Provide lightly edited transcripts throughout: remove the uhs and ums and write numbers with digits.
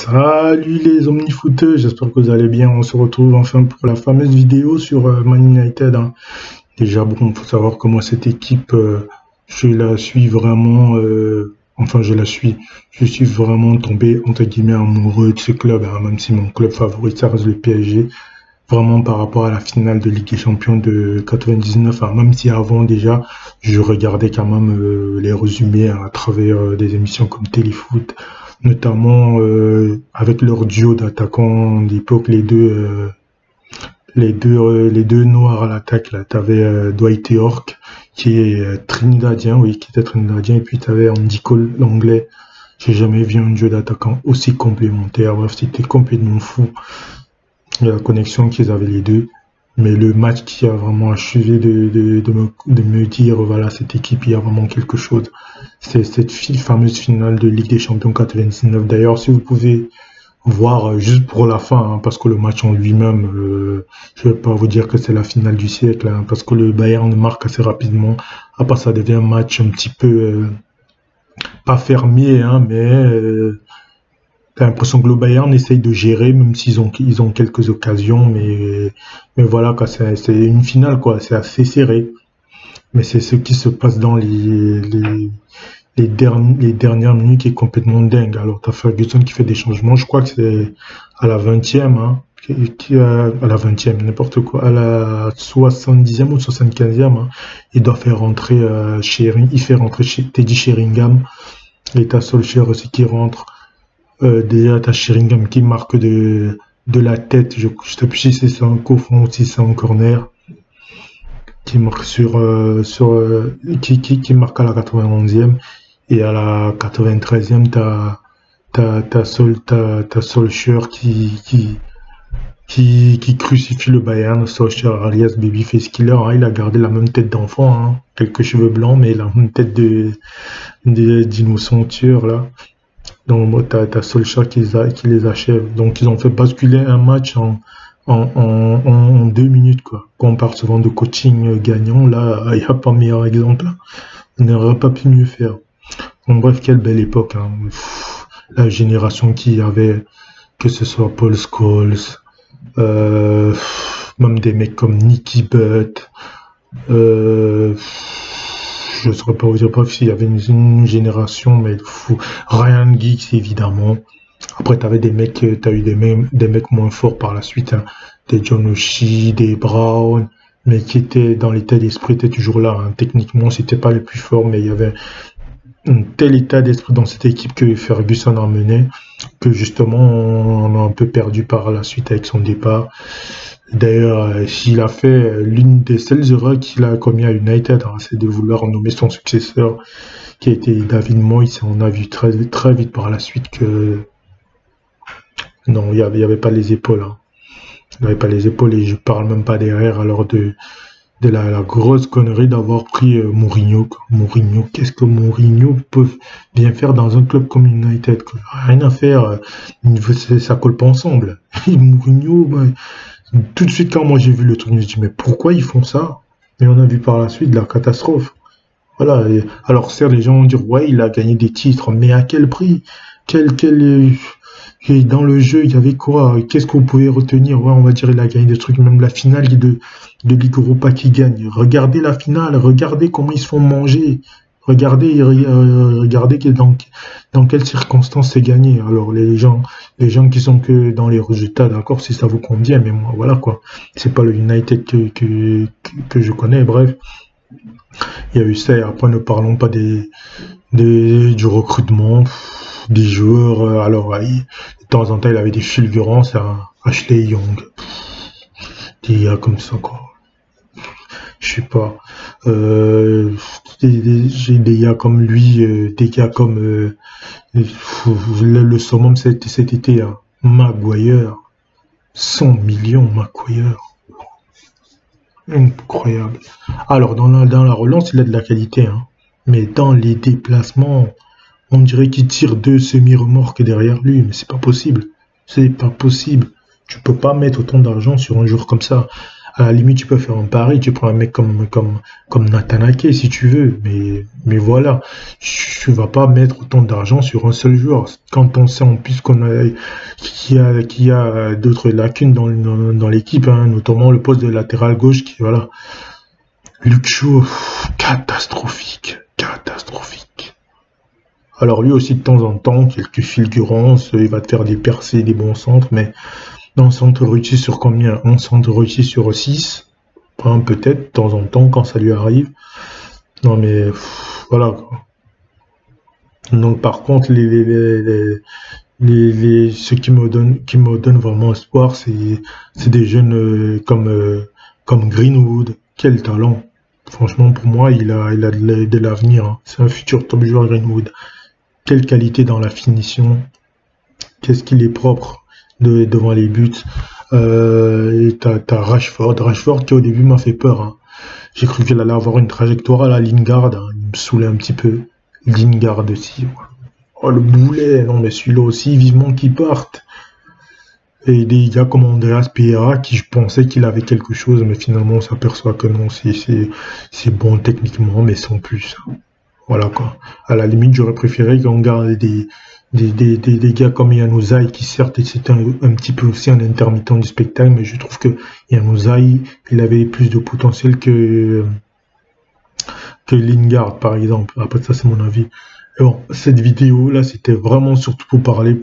Salut les omnifooteux, j'espère que vous allez bien. On se retrouve enfin pour la fameuse vidéo sur Man United, hein. Déjà, bon, faut savoir que moi, cette équipe, je la suis vraiment, enfin, je suis vraiment tombé, entre guillemets, amoureux de ce club, hein, même si mon club favori, ça reste le PSG. Vraiment par rapport à la finale de Ligue des Champions de 99, hein, même si avant déjà, je regardais quand même les résumés à travers des émissions comme Téléfoot, notamment avec leur duo d'attaquants d'époque, les deux noirs à l'attaque. Là, t'avais Dwight York qui est trinidadien, oui, qui était trinidadien, et puis t'avais Andy Cole, l'anglais. J'ai jamais vu un duo d'attaquants aussi complémentaire. Bref, c'était complètement fou la connexion qu'ils avaient les deux. Mais le match qui a vraiment achevé de me dire, voilà, cette équipe, il y a vraiment quelque chose. C'est cette fameuse finale de Ligue des Champions 99. D'ailleurs, si vous pouvez voir juste pour la fin, hein, parce que le match en lui-même, je ne vais pas vous dire que c'est la finale du siècle, hein, parce que le Bayern marque assez rapidement. Après, ça devient un match un petit peu, pas fermé, hein, mais t'as l'impression que le Bayern essaye de gérer, même ils ont quelques occasions, mais voilà, quoi, c'est une finale, quoi, c'est assez serré. Mais c'est ce qui se passe dans les dernières minutes qui est complètement dingue. Alors, t'as Ferguson qui fait des changements, je crois que c'est à la 20e, hein, à la 20e, n'importe quoi, à la 70e ou 75e, hein, il doit faire rentrer il fait rentrer Teddy Sheringham, et t'as Solskjaer aussi qui rentre. Déjà, t'as Sheringham qui marque de la tête. Je sais plus si c'est un coup franc ou si c'est un corner. Qui marque qui marque à la 91e. Et à la 93e, t'as Solskjaer qui crucifie le Bayern. Solskjaer alias Babyface Killer, hein. Il a gardé la même tête d'enfant, hein. Quelques cheveux blancs, mais la même tête d'innocent tueur, là. Donc, t'as Solskjaer qui les achève. Donc, ils ont fait basculer un match en 2 minutes, quoi. Quand on parle souvent de coaching gagnant, là, il n'y a pas meilleur exemple. On n'aurait pas pu mieux faire. Donc, bref, quelle belle époque, hein. La génération qui avait, que ce soit Paul Scholes, euh, même des mecs comme Nicky Butt, je ne saurais pas vous dire pas s'il y avait une génération, mais fou. Ryan Giggs, évidemment. Après, t'as eu des mecs moins forts par la suite, hein. Des John O'Shea, des Brown, mais qui étaient dans l'état d'esprit, étaient toujours là, hein. Techniquement, c'était pas le plus fort, mais il y avait un tel état d'esprit dans cette équipe que Ferguson a mené, que justement, on a un peu perdu par la suite avec son départ. D'ailleurs, il a fait l'une des seules erreurs qu'il a commis à United, hein, c'est de vouloir nommer son successeur, qui a été David Moyes. On a vu très, très vite par la suite que non, il y avait pas les épaules, hein. Il n'y avait pas les épaules et je parle même pas derrière alors de la grosse connerie d'avoir pris Mourinho, quoi. Mourinho, qu'est-ce que Mourinho peut bien faire dans un club comme United, quoi. Rien à faire, ça colle pas ensemble. Et Mourinho, ben, tout de suite, quand moi j'ai vu le truc, je me suis dit, mais pourquoi ils font ça? Et on a vu par la suite la catastrophe. Voilà. Alors, certes, les gens vont dire, ouais, il a gagné des titres, mais à quel prix? Et dans le jeu, il y avait quoi? Qu'est-ce qu'on pouvait retenir? Ouais, on va dire, il a gagné des trucs, même la finale de Ligue Europa qui gagne. Regardez la finale, regardez comment ils se font manger. Regardez dans quelles circonstances c'est gagné. Alors les gens qui sont que dans les résultats, d'accord, si ça vous convient, mais moi, voilà quoi. C'est pas le United que je connais, bref. Il y a eu ça, et après ne parlons pas du recrutement, des joueurs. Alors, de temps en temps, il avait des fulgurances, hein, Ashley Young, des gars comme ça, quoi. Je sais pas. J'ai des gars comme lui, des gars comme le summum cet été, hein, Maguire, 100 millions, Maguire. Incroyable. Alors, dans la relance, il a de la qualité, hein. Mais dans les déplacements, on dirait qu'il tire deux semi-remorques derrière lui. Mais c'est pas possible. C'est pas possible. Tu peux pas mettre autant d'argent sur un joueur comme ça. À la limite, tu peux faire un pari, tu prends un mec comme Nathan Ake si tu veux, mais voilà, tu vas pas mettre autant d'argent sur un seul joueur. Quand on sait en plus qu'il y a d'autres lacunes dans l'équipe, hein, notamment le poste de latéral gauche qui, voilà. Luke Shaw, catastrophique, catastrophique. Alors lui aussi de temps en temps, quelques fulgurances, il va te faire des percées, des bons centres, mais un centre réussi sur combien? Un centre réussi sur 6, peut-être de temps en temps quand ça lui arrive. Non mais voilà quoi. Donc par contre ceux qui me donnent vraiment espoir, c'est des jeunes comme Greenwood. Quel talent! Franchement pour moi il a de l'avenir, hein. C'est un futur top joueur Greenwood. Quelle qualité dans la finition! Qu'est-ce qu'il est propre devant les buts. Et t'as Rashford qui au début m'a fait peur, hein. J'ai cru qu'il allait avoir une trajectoire à la Lingard, hein. Il me saoulait un petit peu. Lingard aussi. Oh le boulet, non mais celui-là aussi, vivement qu'il parte. Et des gars comme Andreas Pereira qui je pensais qu'il avait quelque chose, mais finalement on s'aperçoit que non, c'est bon techniquement, mais sans plus. Voilà quoi. À la limite, j'aurais préféré qu'on garde des gars comme Januzaj qui certes c'était un petit peu aussi un intermittent du spectacle, mais je trouve que Januzaj il avait plus de potentiel que Lingard par exemple. Après ça c'est mon avis. Et bon, cette vidéo là c'était vraiment surtout pour parler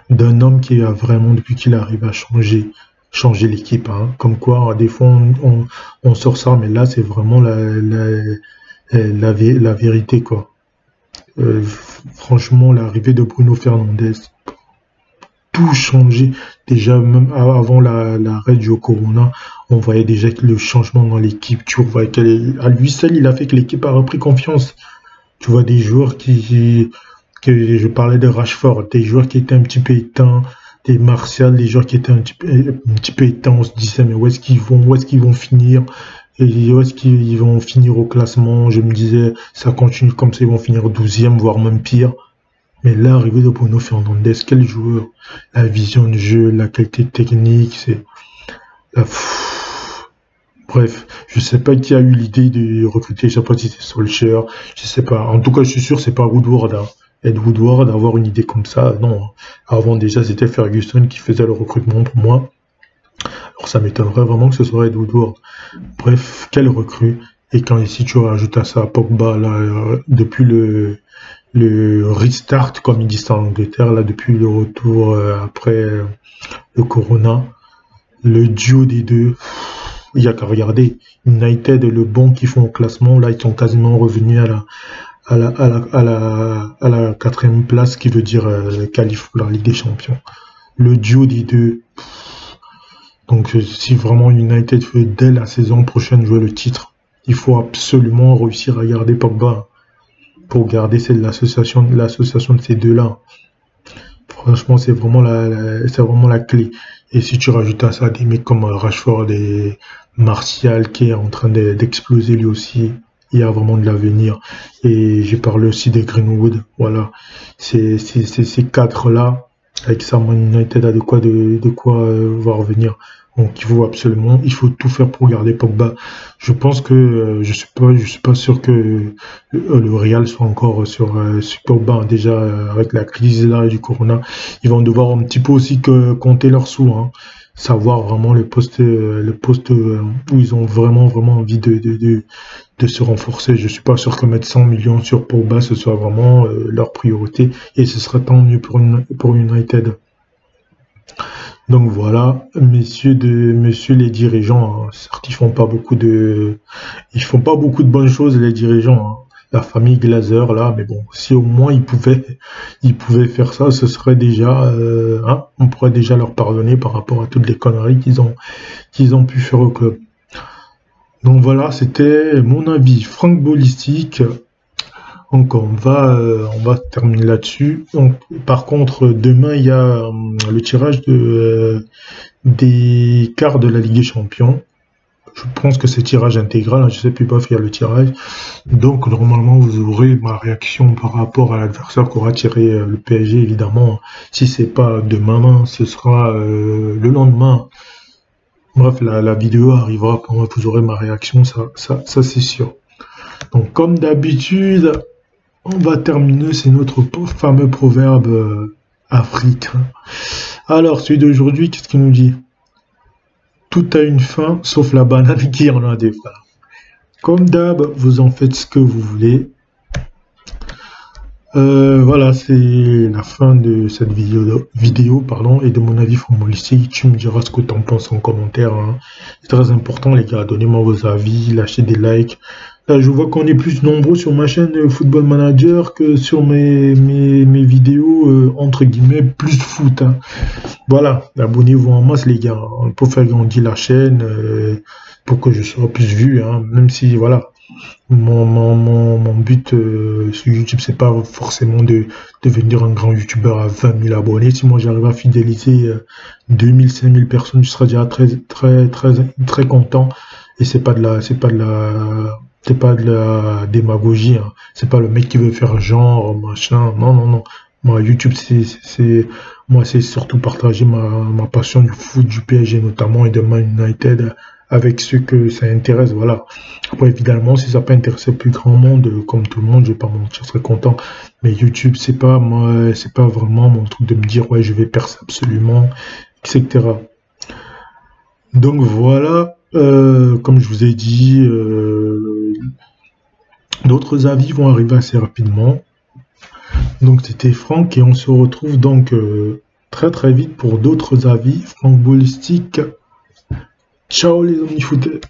d'un homme qui a vraiment depuis qu'il arrive à changer l'équipe, hein. Comme quoi des fois on sort ça, mais là c'est vraiment la vérité quoi. Franchement, l'arrivée de Bruno Fernandes, tout changé. Déjà, même avant l'arrêt du Corona, on voyait déjà que le changement dans l'équipe, tu vois, à lui seul, il a fait que l'équipe a repris confiance. Tu vois, des joueurs que je parlais de Rashford, des joueurs qui étaient un petit peu éteints, des Martial, des joueurs qui étaient un petit peu éteints, on se disait, mais où est-ce qu'ils vont finir? Et où est-ce qu'ils vont finir au classement? Je me disais, ça continue comme ça, ils vont finir 12e, voire même pire. Mais là, arrivé de Bruno Fernandes, quel joueur! La vision de jeu, la qualité technique, c'est... Bref, je sais pas qui a eu l'idée de recruter, je sais pas si c'est Solskjaer, je sais pas. En tout cas, je suis sûr que c'est pas Woodward, hein. Ed Woodward, avoir une idée comme ça, non. Avant déjà, c'était Ferguson qui faisait le recrutement pour moi. Alors ça m'étonnerait vraiment que ce soit Ed Woodward. Bref, quelle recrue. Et quand ici tu rajoutes à ça Pogba, là, depuis le restart, comme ils disent en Angleterre, là, depuis le retour après le Corona, le duo des deux, il n'y a qu'à regarder. United, le bon qu'ils font au classement, là ils sont quasiment revenus à la 4e place, qui veut dire qualif pour la Ligue des Champions. Le duo des deux. Donc si vraiment United veut dès la saison prochaine jouer le titre, il faut absolument réussir à garder Pogba pour garder l'association de ces deux-là. Franchement, c'est vraiment la clé. Et si tu rajoutes à ça des mecs comme Rashford et Martial qui est en train d'exploser lui aussi, il y a vraiment de l'avenir. Et j'ai parlé aussi des Greenwood. Voilà, ces quatre-là, avec ça, Man United a de quoi va revenir. Donc il faut tout faire pour garder Pogba. Je pense que je suis pas sûr que le Real soit encore sur Pogba. Déjà avec la crise là du Corona, ils vont devoir un petit peu aussi compter leurs sous, hein. Savoir vraiment le poste où ils ont vraiment envie de se renforcer. Je suis pas sûr que mettre 100 millions sur Pogba ce soit vraiment leur priorité, et ce serait tant mieux pour United. Donc voilà, messieurs les dirigeants, hein. Certes, ils font pas beaucoup de bonnes choses, les dirigeants, hein. La famille Glazer là, mais bon, si au moins ils pouvaient faire ça, ce serait déjà, hein, on pourrait déjà leur pardonner par rapport à toutes les conneries qu'ils ont pu faire au club. Donc voilà, c'était mon avis franc-ballistique. Donc on va terminer là-dessus. Donc par contre demain il y a le tirage des quarts de la Ligue des Champions. Je pense que c'est tirage intégral, hein, je sais plus pas faire le tirage. Donc normalement vous aurez ma réaction par rapport à l'adversaire qu'aura tiré le PSG, évidemment. Si c'est pas demain, ce sera le lendemain. Bref, la vidéo arrivera, pour moi, vous aurez ma réaction, ça c'est sûr. Donc, comme d'habitude, on va terminer, c'est notre fameux proverbe africain. Alors, celui d'aujourd'hui, qu'est-ce qu'il nous dit? Tout a une fin, sauf la banane qui en a des, frères. Comme d'hab, vous en faites ce que vous voulez. Voilà, c'est la fin de cette vidéo pardon, et de mon avis footballistique. Tu me diras ce que tu en penses en commentaire. Hein. C'est très important, les gars. Donnez-moi vos avis, lâchez des likes. Là, je vois qu'on est plus nombreux sur ma chaîne Football Manager que sur mes vidéos, entre guillemets, plus foot. Hein. Voilà, abonnez-vous en masse, les gars, pour faire grandir la chaîne, pour que je sois plus vu. Hein. Même si, voilà. Mon but sur YouTube, c'est pas forcément de devenir un grand YouTuber à 20 000 abonnés. Si moi j'arrive à fidéliser 2000, 5000 personnes, je serai déjà très content. Et c'est pas de la démagogie. Hein. C'est pas le mec qui veut faire genre, machin. Non, non, non. Moi, YouTube, c'est surtout partager ma passion du foot, du PSG notamment et de Man United avec ceux que ça intéresse, voilà. Après, évidemment, si ça peut intéresser le plus grand monde, comme tout le monde, je vais pas mentir, je serais content. Mais YouTube, c'est pas vraiment mon truc de me dire, ouais, je vais percer absolument, etc. Donc voilà, comme je vous ai dit, d'autres avis vont arriver assez rapidement. Donc c'était Franck et on se retrouve donc très très vite pour d'autres avis. Franck Ballistique. Ciao les omnifooters.